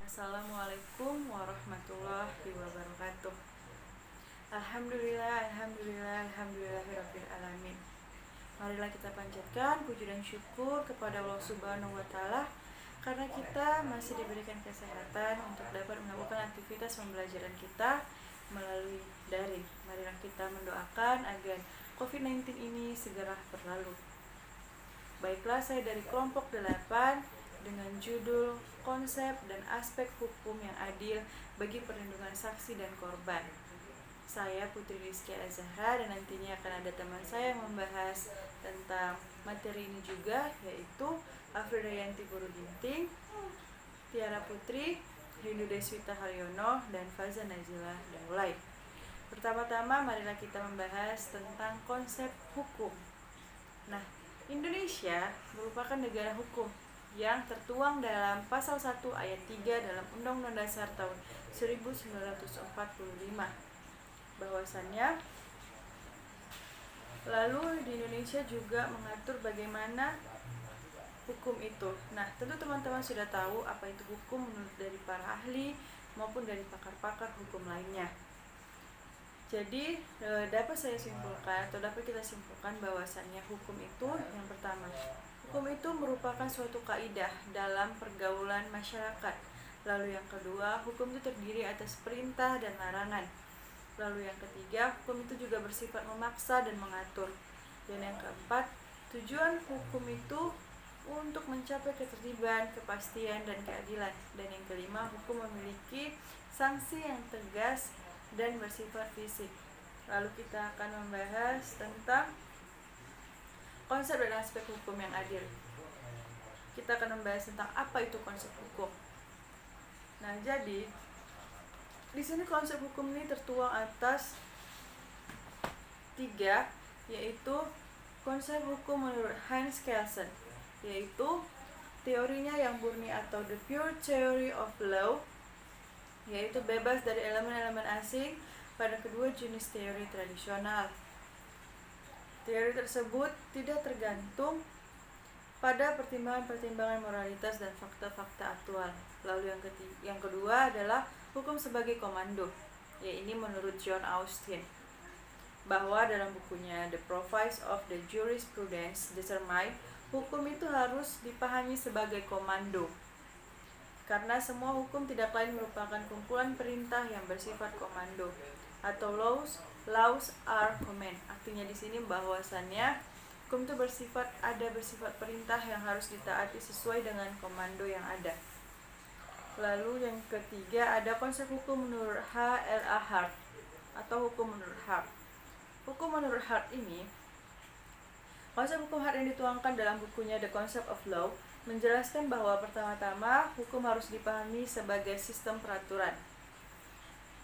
Assalamualaikum warahmatullahi wabarakatuh. Alhamdulillahirabbil alamin. Marilah kita panjatkan puji dan syukur kepada Allah Subhanahu wa taala karena kita masih diberikan kesehatan untuk dapat melakukan aktivitas pembelajaran kita melalui daring. Marilah kita mendoakan agar COVID-19 ini segera berlalu. Baiklah, saya dari kelompok 8 dengan judul Konsep dan Aspek Hukum yang Adil bagi Perlindungan Saksi dan Korban. Saya Putri Rizky Azahra dan nantinya akan ada teman saya yang membahas tentang materi ini juga, yaitu Afrida Yanti Guru Ginting, Tiara Putri, Rindu Deswita Haryono, dan Faza Nazila Daulay. Pertama-tama marilah kita membahas tentang konsep hukum. Nah, Indonesia merupakan negara hukum yang tertuang dalam pasal 1 ayat 3 dalam Undang-Undang Dasar tahun 1945. Bahwasannya lalu di Indonesia juga mengatur bagaimana hukum itu. Nah, tentu teman-teman sudah tahu apa itu hukum menurut dari para ahli maupun dari pakar-pakar hukum lainnya. Jadi dapat saya simpulkan atau dapat kita simpulkan bahwasannya hukum itu yang pertama, hukum itu merupakan suatu kaidah dalam pergaulan masyarakat. Lalu yang kedua, hukum itu terdiri atas perintah dan larangan. Lalu yang ketiga, hukum itu juga bersifat memaksa dan mengatur. Dan yang keempat, tujuan hukum itu untuk mencapai ketertiban, kepastian, dan keadilan. Dan yang kelima, hukum memiliki sanksi yang tegas dan bersifat fisik. Lalu kita akan membahas tentang konsep dan aspek hukum yang adil. Kita akan membahas tentang apa itu konsep hukum. Nah, jadi di sini konsep hukum ini tertuang atas 3, yaitu konsep hukum menurut Hans Kelsen, yaitu teorinya yang murni atau the pure theory of law, yaitu bebas dari elemen-elemen asing pada kedua jenis teori tradisional. Teori tersebut tidak tergantung pada pertimbangan-pertimbangan moralitas dan fakta-fakta aktual. Lalu yang kedua adalah hukum sebagai komando, yaitu menurut John Austin, bahwa dalam bukunya The Provisos of the Jurisprudence determine hukum itu harus dipahami sebagai komando. Karena semua hukum tidak lain merupakan kumpulan perintah yang bersifat komando atau laws are command. Artinya di sini bahwasannya hukum itu bersifat perintah yang harus ditaati sesuai dengan komando yang ada. Lalu yang ketiga ada konsep hukum menurut H.L.A. Hart atau hukum menurut Hart. Hukum menurut Hart ini, konsep hukum Hart yang dituangkan dalam bukunya The Concept of Law menjelaskan bahwa pertama-tama hukum harus dipahami sebagai sistem peraturan.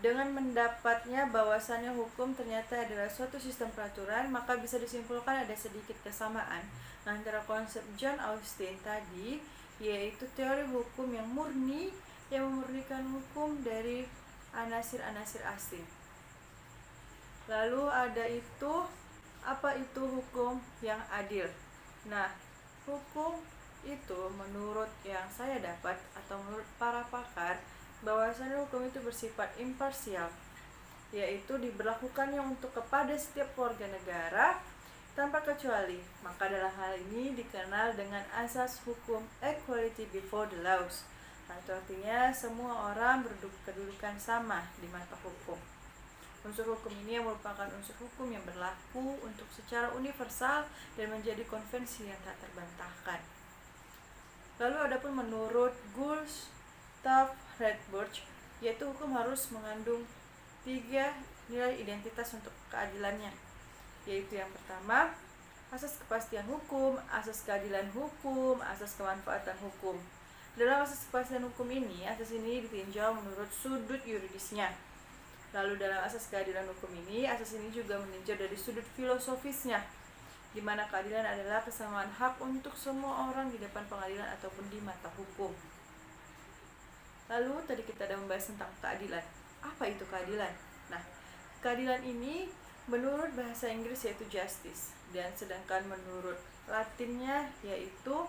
Dengan mendapatnya bahwasannya hukum ternyata adalah suatu sistem peraturan, maka bisa disimpulkan ada sedikit kesamaan antara konsep John Austin tadi, yaitu teori hukum yang murni, yang memurnikan hukum dari anasir-anasir asing. Lalu ada itu, apa itu hukum yang adil? Nah, hukum itu menurut yang saya dapat atau menurut para pakar, bahwasanya hukum itu bersifat imparsial, yaitu diberlakukannya untuk kepada setiap warga negara tanpa kecuali. Maka dalam hal ini dikenal dengan asas hukum equality before the laws, atau artinya semua orang berkedudukan sama di mata hukum. Unsur hukum ini merupakan unsur hukum yang berlaku untuk secara universal dan menjadi konvensi yang tak terbantahkan. Lalu adapun menurut Gustav Redbridge, yaitu hukum harus mengandung 3 nilai identitas untuk keadilannya, yaitu yang pertama, asas kepastian hukum, asas keadilan hukum, asas kemanfaatan hukum. Dalam asas kepastian hukum ini, asas ini ditinjau menurut sudut yuridisnya. Lalu dalam asas keadilan hukum ini, asas ini juga meninjau dari sudut filosofisnya, di mana keadilan adalah kesamaan hak untuk semua orang di depan pengadilan ataupun di mata hukum. Lalu tadi kita sudah membahas tentang keadilan. Apa itu keadilan? Nah, keadilan ini menurut bahasa Inggris yaitu justice, dan sedangkan menurut Latinnya yaitu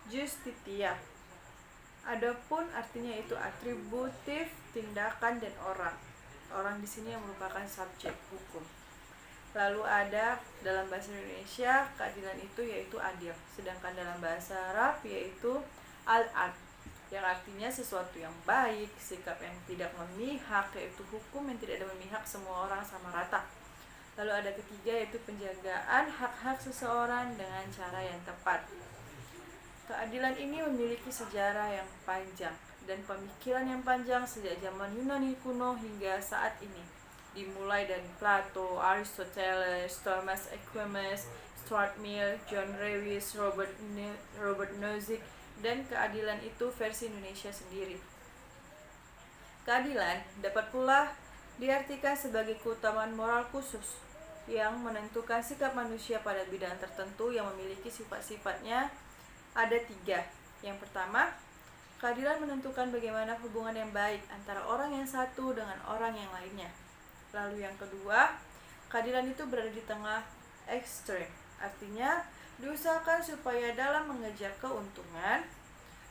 justitia. Adapun artinya itu atributif, tindakan, dan orang. Orang di sini yang merupakan subjek hukum. Lalu ada dalam bahasa Indonesia keadilan itu yaitu adil, sedangkan dalam bahasa Arab yaitu al-adl, yang artinya sesuatu yang baik, sikap yang tidak memihak, yaitu hukum yang tidak ada memihak, semua orang sama rata. Lalu ada ketiga yaitu penjagaan hak-hak seseorang dengan cara yang tepat. Keadilan ini memiliki sejarah yang panjang dan pemikiran yang panjang sejak zaman Yunani kuno hingga saat ini. Dimulai dari Plato, Aristoteles, Thomas Aquinas, Stuart Mill, John Lewis, Robert Nozick, dan keadilan itu versi Indonesia sendiri. Keadilan dapat pula diartikan sebagai keutamaan moral khusus yang menentukan sikap manusia pada bidang tertentu yang memiliki sifat-sifatnya. Ada 3. Yang pertama, keadilan menentukan bagaimana hubungan yang baik antara orang yang satu dengan orang yang lainnya. Lalu yang kedua, keadilan itu berada di tengah ekstrem. Artinya, diusahakan supaya dalam mengejar keuntungan,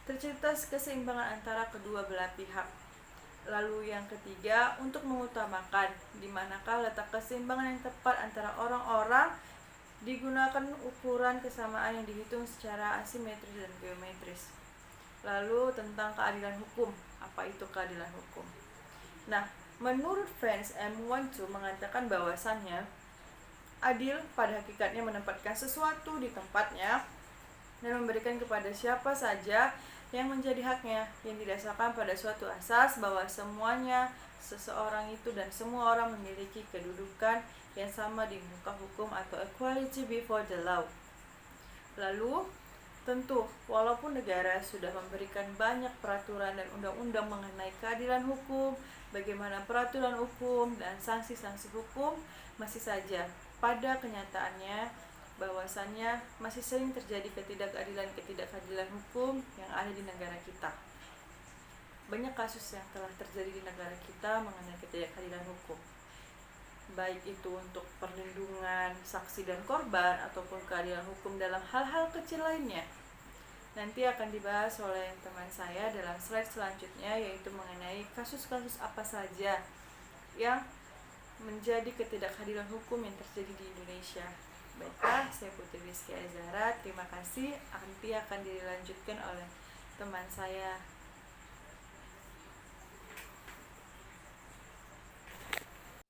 tercipta keseimbangan antara kedua belah pihak. Lalu yang ketiga, untuk mengutamakan di manakah letak keseimbangan yang tepat antara orang-orang, digunakan ukuran kesamaan yang dihitung secara asimetris dan geometris. Lalu tentang keadilan hukum. Apa itu keadilan hukum? Nah, menurut Franz M. Wontu mengatakan bahwasannya adil pada hakikatnya menempatkan sesuatu di tempatnya dan memberikan kepada siapa saja yang menjadi haknya, yang didasarkan pada suatu asas bahwa semuanya, seseorang itu dan semua orang memiliki kedudukan yang sama di muka hukum atau equality before the law. Lalu, tentu, walaupun negara sudah memberikan banyak peraturan dan undang-undang mengenai keadilan hukum, bagaimana peraturan hukum dan sanksi-sanksi hukum, masih saja pada kenyataannya bahwasannya masih sering terjadi ketidakadilan hukum yang ada di negara kita. Banyak kasus yang telah terjadi di negara kita mengenai ketidakadilan hukum, baik itu untuk perlindungan saksi dan korban ataupun keadilan hukum dalam hal-hal kecil lainnya. Nanti akan dibahas oleh teman saya dalam slide selanjutnya, yaitu mengenai kasus-kasus apa saja yang menjadi ketidakadilan hukum yang terjadi di Indonesia. Baiklah, saya Putri Rizky Azhara, terima kasih. Nanti akan dilanjutkan oleh teman saya.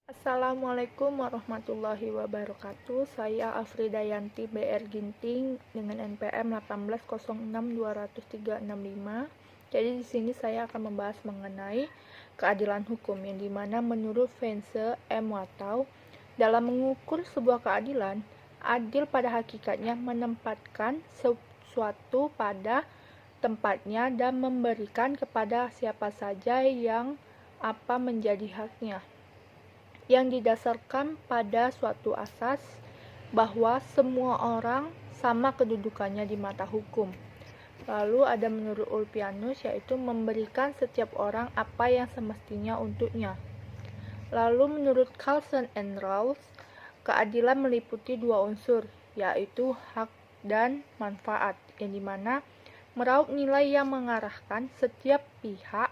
Assalamualaikum warahmatullahi wabarakatuh. Saya Afrida Yanti BR Ginting dengan NPM 180620365. Jadi di sini saya akan membahas mengenai keadilan hukum, yang dimana menurut Franz M. Wontu dalam mengukur sebuah keadilan, adil pada hakikatnya menempatkan sesuatu pada tempatnya dan memberikan kepada siapa saja yang apa menjadi haknya, yang didasarkan pada suatu asas bahwa semua orang sama kedudukannya di mata hukum. Lalu ada menurut Ulpianus, yaitu memberikan setiap orang apa yang semestinya untuknya. Lalu menurut Carlson and Rawls, keadilan meliputi 2 unsur, yaitu hak dan manfaat, yang dimana meraup nilai yang mengarahkan setiap pihak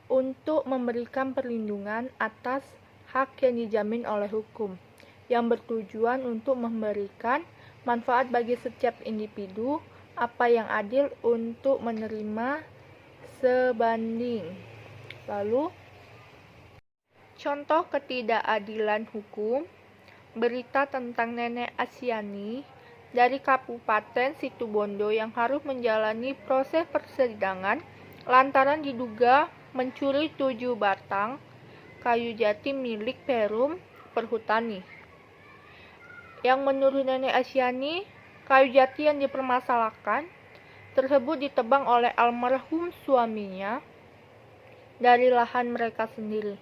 untuk memberikan perlindungan atas hak yang dijamin oleh hukum, yang bertujuan untuk memberikan manfaat bagi setiap individu, apa yang adil untuk menerima sebanding. Lalu, contoh ketidakadilan hukum, berita tentang nenek Asyani dari Kabupaten Situbondo yang harus menjalani proses persidangan lantaran diduga mencuri 7 batang kayu jati milik Perum Perhutani. Yang menurut nenek Asyani, kayu jati yang dipermasalahkan tersebut ditebang oleh almarhum suaminya dari lahan mereka sendiri.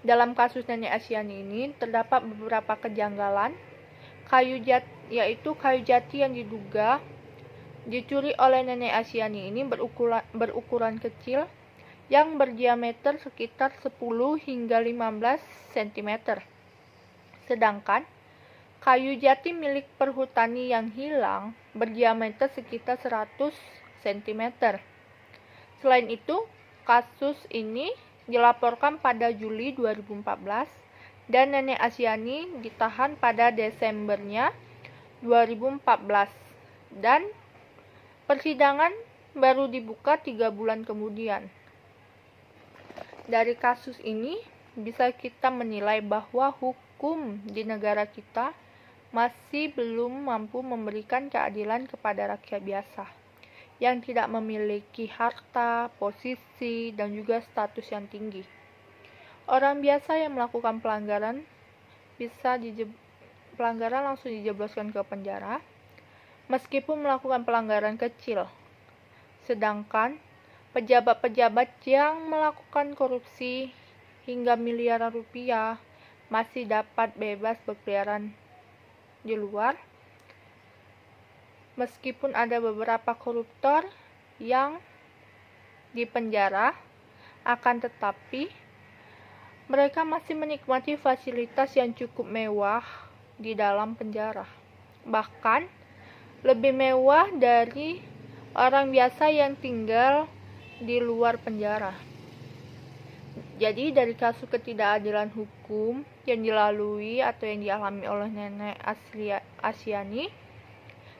Dalam kasus nenek Asyani ini terdapat beberapa kejanggalan. Yaitu kayu jati yang diduga dicuri oleh nenek Asyani ini berukuran kecil yang berdiameter sekitar 10 hingga 15 cm. Sedangkan kayu jati milik perhutani yang hilang berdiameter sekitar 100 cm. Selain itu, kasus ini dilaporkan pada Juli 2014 dan Nenek Asyani ditahan pada Desembernya 2014 dan persidangan baru dibuka 3 bulan kemudian. Dari kasus ini bisa kita menilai bahwa hukum di negara kita masih belum mampu memberikan keadilan kepada rakyat biasa yang tidak memiliki harta, posisi, dan juga status yang tinggi. Orang biasa yang melakukan pelanggaran langsung dijebloskan ke penjara, meskipun melakukan pelanggaran kecil. Sedangkan pejabat-pejabat yang melakukan korupsi hingga miliaran rupiah masih dapat bebas berkeliaran di luar, meskipun ada beberapa koruptor yang dipenjara, akan tetapi mereka masih menikmati fasilitas yang cukup mewah di dalam penjara. Bahkan lebih mewah dari orang biasa yang tinggal di luar penjara. Jadi dari kasus ketidakadilan hukum yang dilalui atau yang dialami oleh Nenek Asyani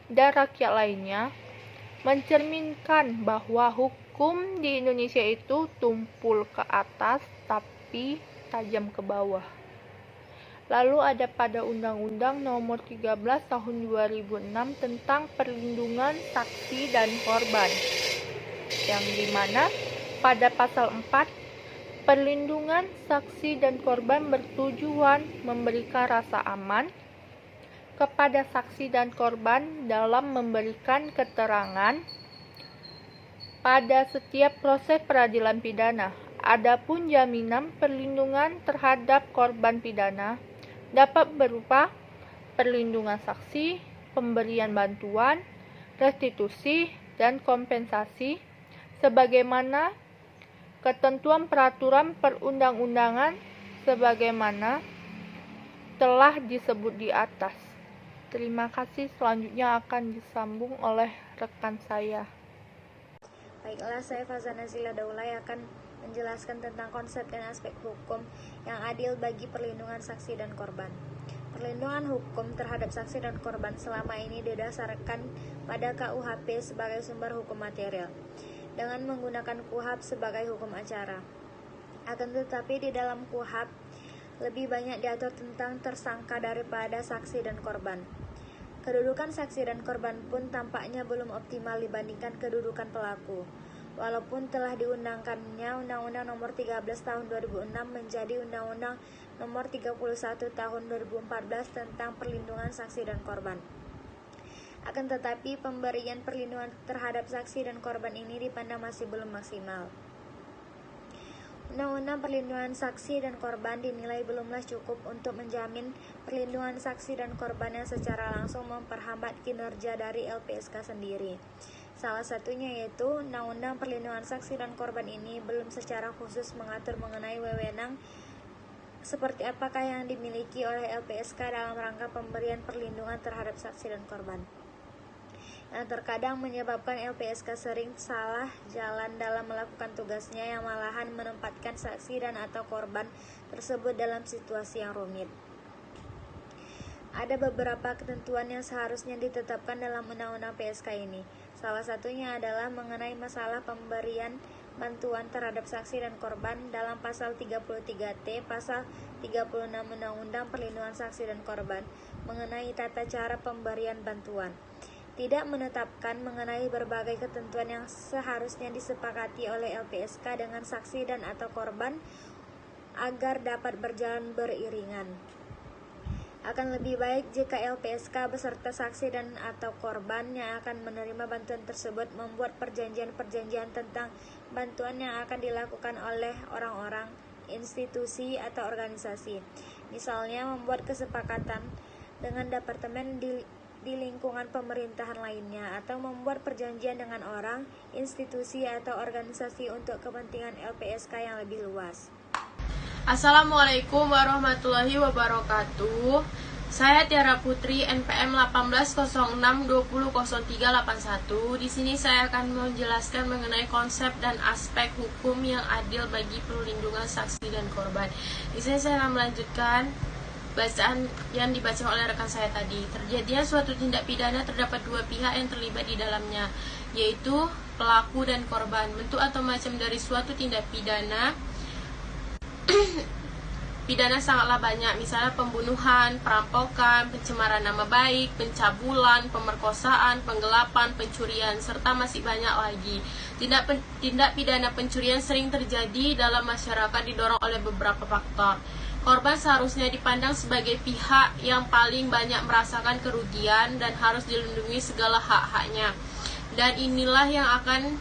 dan rakyat lainnya mencerminkan bahwa hukum di Indonesia itu tumpul ke atas tapi tajam ke bawah. Lalu ada pada Undang-Undang Nomor 13 Tahun 2006 tentang perlindungan saksi dan korban, yang dimana pada pasal 4 perlindungan saksi dan korban bertujuan memberikan rasa aman kepada saksi dan korban dalam memberikan keterangan pada setiap proses peradilan pidana. Adapun jaminan perlindungan terhadap korban pidana dapat berupa perlindungan saksi, pemberian bantuan, restitusi, dan kompensasi sebagaimana ketentuan peraturan perundang-undangan sebagaimana telah disebut di atas. Terima kasih, selanjutnya akan disambung oleh rekan saya. Baiklah, saya Fazana Zila Daulay akan menjelaskan tentang konsep dan aspek hukum yang adil bagi perlindungan saksi dan korban. Perlindungan hukum terhadap saksi dan korban selama ini didasarkan pada KUHP sebagai sumber hukum material, dengan menggunakan KUHAP sebagai hukum acara. Akan tetapi di dalam KUHAP lebih banyak diatur tentang tersangka daripada saksi dan korban. Kedudukan saksi dan korban pun tampaknya belum optimal dibandingkan kedudukan pelaku. Walaupun telah diundangkannya Undang-Undang Nomor 13 Tahun 2006 menjadi Undang-Undang Nomor 31 Tahun 2014 tentang perlindungan saksi dan korban. Akan tetapi pemberian perlindungan terhadap saksi dan korban ini dipandang masih belum maksimal. Undang-Undang Perlindungan Saksi dan Korban dinilai belumlah cukup untuk menjamin perlindungan saksi dan korban yang secara langsung memperhambat kinerja dari LPSK sendiri. Salah satunya yaitu Undang-Undang Perlindungan Saksi dan Korban ini belum secara khusus mengatur mengenai wewenang seperti apakah yang dimiliki oleh LPSK dalam rangka pemberian perlindungan terhadap saksi dan korban, yang terkadang menyebabkan LPSK sering salah jalan dalam melakukan tugasnya yang malahan menempatkan saksi dan atau korban tersebut dalam situasi yang rumit. Ada beberapa ketentuan yang seharusnya ditetapkan dalam Undang-Undang PSK ini. Salah satunya adalah mengenai masalah pemberian bantuan terhadap saksi dan korban dalam pasal 33T, pasal 36 Undang-Undang Perlindungan Saksi dan Korban mengenai tata cara pemberian bantuan. Tidak menetapkan mengenai berbagai ketentuan yang seharusnya disepakati oleh LPSK dengan saksi dan atau korban agar dapat berjalan beriringan. Akan lebih baik jika LPSK beserta saksi dan atau korban yang akan menerima bantuan tersebut membuat perjanjian-perjanjian tentang bantuan yang akan dilakukan oleh orang-orang, institusi atau organisasi. Misalnya membuat kesepakatan dengan departemen di lingkungan pemerintahan lainnya, atau membuat perjanjian dengan orang, institusi, atau organisasi untuk kepentingan LPSK yang lebih luas. Assalamualaikum warahmatullahi wabarakatuh. Saya Tiara Putri, NPM 1806200381. Di sini saya akan menjelaskan mengenai konsep dan aspek hukum yang adil bagi perlindungan saksi dan korban. Di sini saya akan melanjutkan bacaan yang dibaca oleh rekan saya tadi. Terjadinya suatu tindak pidana terdapat dua pihak yang terlibat di dalamnya, yaitu pelaku dan korban. Bentuk atau macam dari suatu tindak pidana sangatlah banyak, misalnya pembunuhan, perampokan, pencemaran nama baik, pencabulan, pemerkosaan, penggelapan, pencurian, serta masih banyak lagi. Tindak pidana pencurian sering terjadi dalam masyarakat didorong oleh beberapa faktor. Korban seharusnya dipandang sebagai pihak yang paling banyak merasakan kerugian dan harus dilindungi segala hak-haknya. Dan inilah yang akan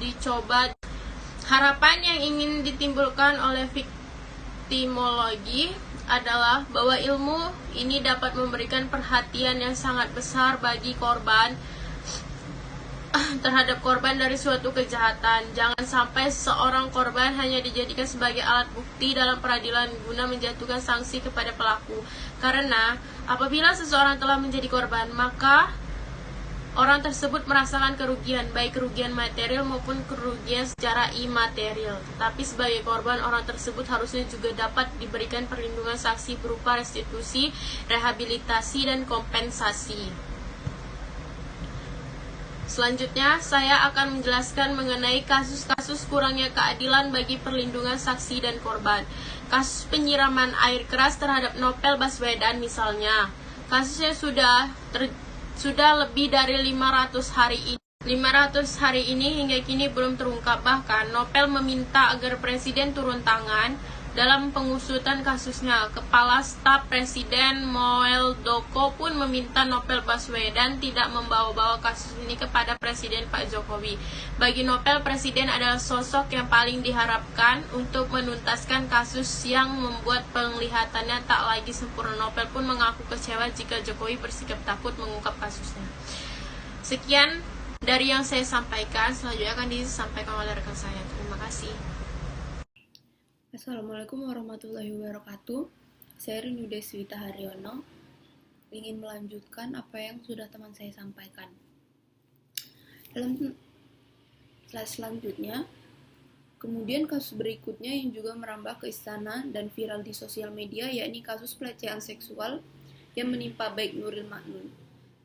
dicoba. Harapan yang ingin ditimbulkan oleh viktimologi adalah bahwa ilmu ini dapat memberikan perhatian yang sangat besar bagi korban terhadap korban dari suatu kejahatan. Jangan sampai seorang korban hanya dijadikan sebagai alat bukti dalam peradilan guna menjatuhkan sanksi kepada pelaku. Karena apabila seseorang telah menjadi korban, maka orang tersebut merasakan kerugian, baik kerugian material maupun kerugian secara imaterial. Tetapi sebagai korban, orang tersebut harusnya juga dapat diberikan perlindungan saksi berupa restitusi, rehabilitasi, dan kompensasi. Selanjutnya, saya akan menjelaskan mengenai kasus-kasus kurangnya keadilan bagi perlindungan saksi dan korban. Kasus penyiraman air keras terhadap Novel Baswedan misalnya. Kasusnya sudah lebih dari 500 hari ini. 500 hari ini hingga kini belum terungkap. Bahkan Novel meminta agar Presiden turun tangan dalam pengusutan kasusnya. Kepala Staf Presiden Muldoko pun meminta Novel Baswedan tidak membawa-bawa kasus ini kepada Presiden Pak Jokowi. Bagi Novel, Presiden adalah sosok yang paling diharapkan untuk menuntaskan kasus yang membuat penglihatannya tak lagi sempurna. Novel pun mengaku kecewa jika Jokowi bersikap takut mengungkap kasusnya. Sekian dari yang saya sampaikan, selanjutnya akan disampaikan oleh rekan saya. Terima kasih. Assalamualaikum warahmatullahi wabarakatuh. Saya Rindu Deswita Haryono ingin melanjutkan apa yang sudah teman saya sampaikan. Dalam slide selanjutnya, kemudian kasus berikutnya yang juga merambah ke istana dan viral di sosial media, yakni kasus pelecehan seksual yang menimpa Baik Nuril Ma'nun.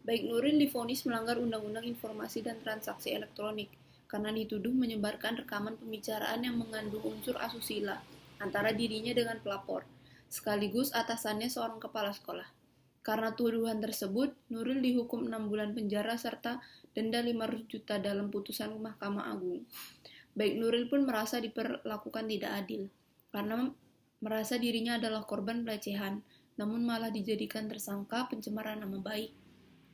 Baik Nuril divonis melanggar Undang-Undang Informasi dan Transaksi Elektronik karena dituduh menyebarkan rekaman pembicaraan yang mengandung unsur asusila antara dirinya dengan pelapor, sekaligus atasannya seorang kepala sekolah. Karena tuduhan tersebut, Nuril dihukum 6 bulan penjara serta denda 500 juta dalam putusan Mahkamah Agung. Baik Nuril pun merasa diperlakukan tidak adil, karena merasa dirinya adalah korban pelecehan, namun malah dijadikan tersangka pencemaran nama baik.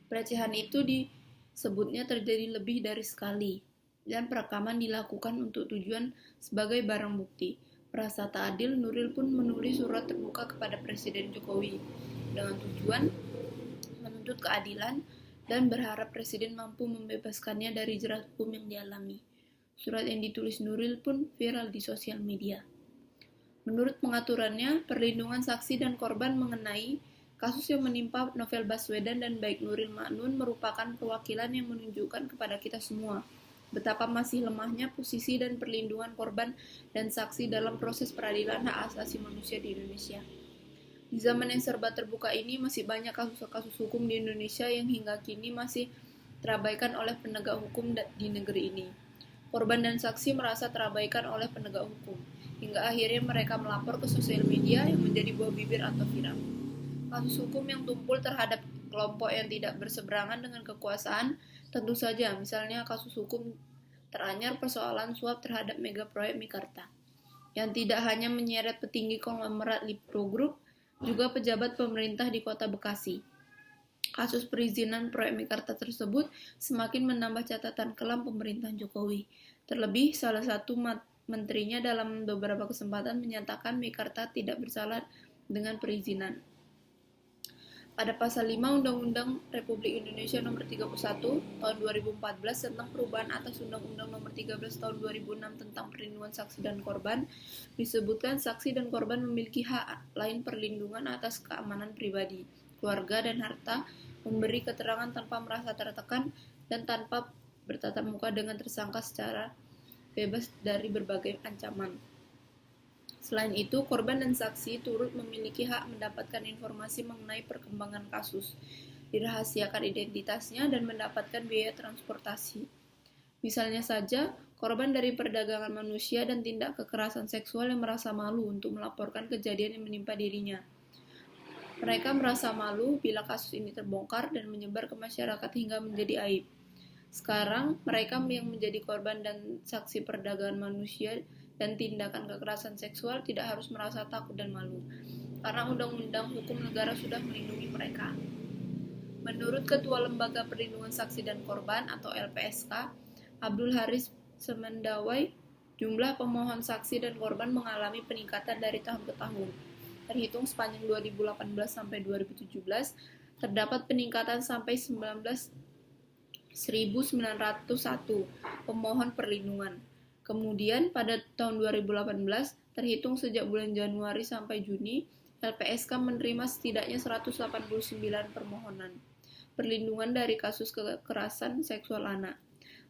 Pelecehan itu disebutnya terjadi lebih dari sekali, dan perekaman dilakukan untuk tujuan sebagai barang bukti. Merasa tak adil, Nuril pun menulis surat terbuka kepada Presiden Jokowi dengan tujuan menuntut keadilan dan berharap Presiden mampu membebaskannya dari jerat hukum yang dialami. Surat yang ditulis Nuril pun viral di sosial media. Menurut pengaturannya, perlindungan saksi dan korban mengenai kasus yang menimpa Novel Baswedan dan Baik Nuril Ma'nun merupakan perwakilan yang menunjukkan kepada kita semua betapa masih lemahnya posisi dan perlindungan korban dan saksi dalam proses peradilan hak asasi manusia di Indonesia. Di zaman yang serba terbuka ini, masih banyak kasus-kasus hukum di Indonesia yang hingga kini masih terabaikan oleh penegak hukum di negeri ini. Korban dan saksi merasa terabaikan oleh penegak hukum, hingga akhirnya mereka melapor ke sosial media yang menjadi buah bibir atau viral. Kasus hukum yang tumpul terhadap kelompok yang tidak berseberangan dengan kekuasaan tentu saja, misalnya kasus hukum teranyar persoalan suap terhadap mega proyek Meikarta, yang tidak hanya menyeret petinggi konglomerat Lipro Group, juga pejabat pemerintah di Kota Bekasi. Kasus perizinan proyek Meikarta tersebut semakin menambah catatan kelam pemerintahan Jokowi. Terlebih, salah satu menterinya dalam beberapa kesempatan menyatakan Meikarta tidak bersalah dengan perizinan. Pada pasal 5 Undang-Undang Republik Indonesia Nomor 31 Tahun 2014 tentang perubahan atas Undang-Undang Nomor 13 Tahun 2006 tentang perlindungan saksi dan korban, disebutkan saksi dan korban memiliki hak lain perlindungan atas keamanan pribadi, keluarga, dan harta, memberi keterangan tanpa merasa tertekan, dan tanpa bertatap muka dengan tersangka secara bebas dari berbagai ancaman. Selain itu, korban dan saksi turut memiliki hak mendapatkan informasi mengenai perkembangan kasus, dirahasiakan identitasnya, dan mendapatkan biaya transportasi. Misalnya saja, korban dari perdagangan manusia dan tindak kekerasan seksual yang merasa malu untuk melaporkan kejadian yang menimpa dirinya. Mereka merasa malu bila kasus ini terbongkar dan menyebar ke masyarakat hingga menjadi aib. Sekarang, mereka yang menjadi korban dan saksi perdagangan manusia dan tindakan kekerasan seksual tidak harus merasa takut dan malu, karena Undang-Undang Hukum Negara sudah melindungi mereka. Menurut Ketua Lembaga Perlindungan Saksi dan Korban atau LPSK, Abdul Haris Semendawai, jumlah pemohon saksi dan korban mengalami peningkatan dari tahun ke tahun. Terhitung sepanjang 2018 sampai 2017, terdapat peningkatan sampai 1.901 pemohon perlindungan. Kemudian pada tahun 2018, terhitung sejak bulan Januari sampai Juni, LPSK menerima setidaknya 189 permohonan perlindungan dari kasus kekerasan seksual anak.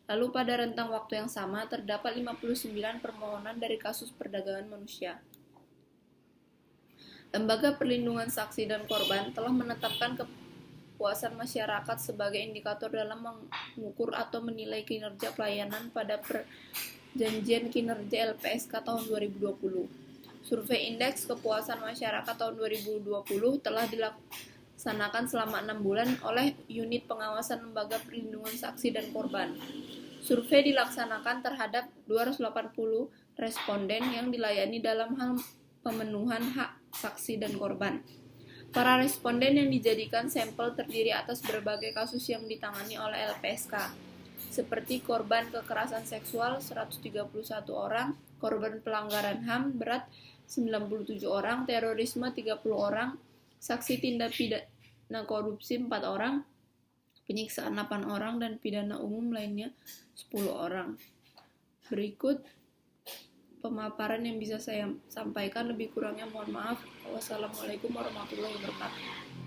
Lalu pada rentang waktu yang sama, terdapat 59 permohonan dari kasus perdagangan manusia. Lembaga Perlindungan Saksi dan Korban telah menetapkan kepuasan masyarakat sebagai indikator dalam mengukur atau menilai kinerja pelayanan pada Perjanjian Kinerja LPSK tahun 2020. Survei Indeks Kepuasan Masyarakat tahun 2020 telah dilaksanakan selama 6 bulan oleh Unit Pengawasan Lembaga Perlindungan Saksi dan Korban. Survei dilaksanakan terhadap 280 responden yang dilayani dalam hal pemenuhan hak saksi dan korban. Para responden yang dijadikan sampel terdiri atas berbagai kasus yang ditangani oleh LPSK, seperti korban kekerasan seksual 131 orang, korban pelanggaran HAM berat 97 orang, terorisme 30 orang, saksi tindak pidana korupsi 4 orang, penyiksaan 8 orang, dan pidana umum lainnya 10 orang. Berikut pemaparan yang bisa saya sampaikan, lebih kurangnya mohon maaf. Wassalamualaikum warahmatullahi wabarakatuh.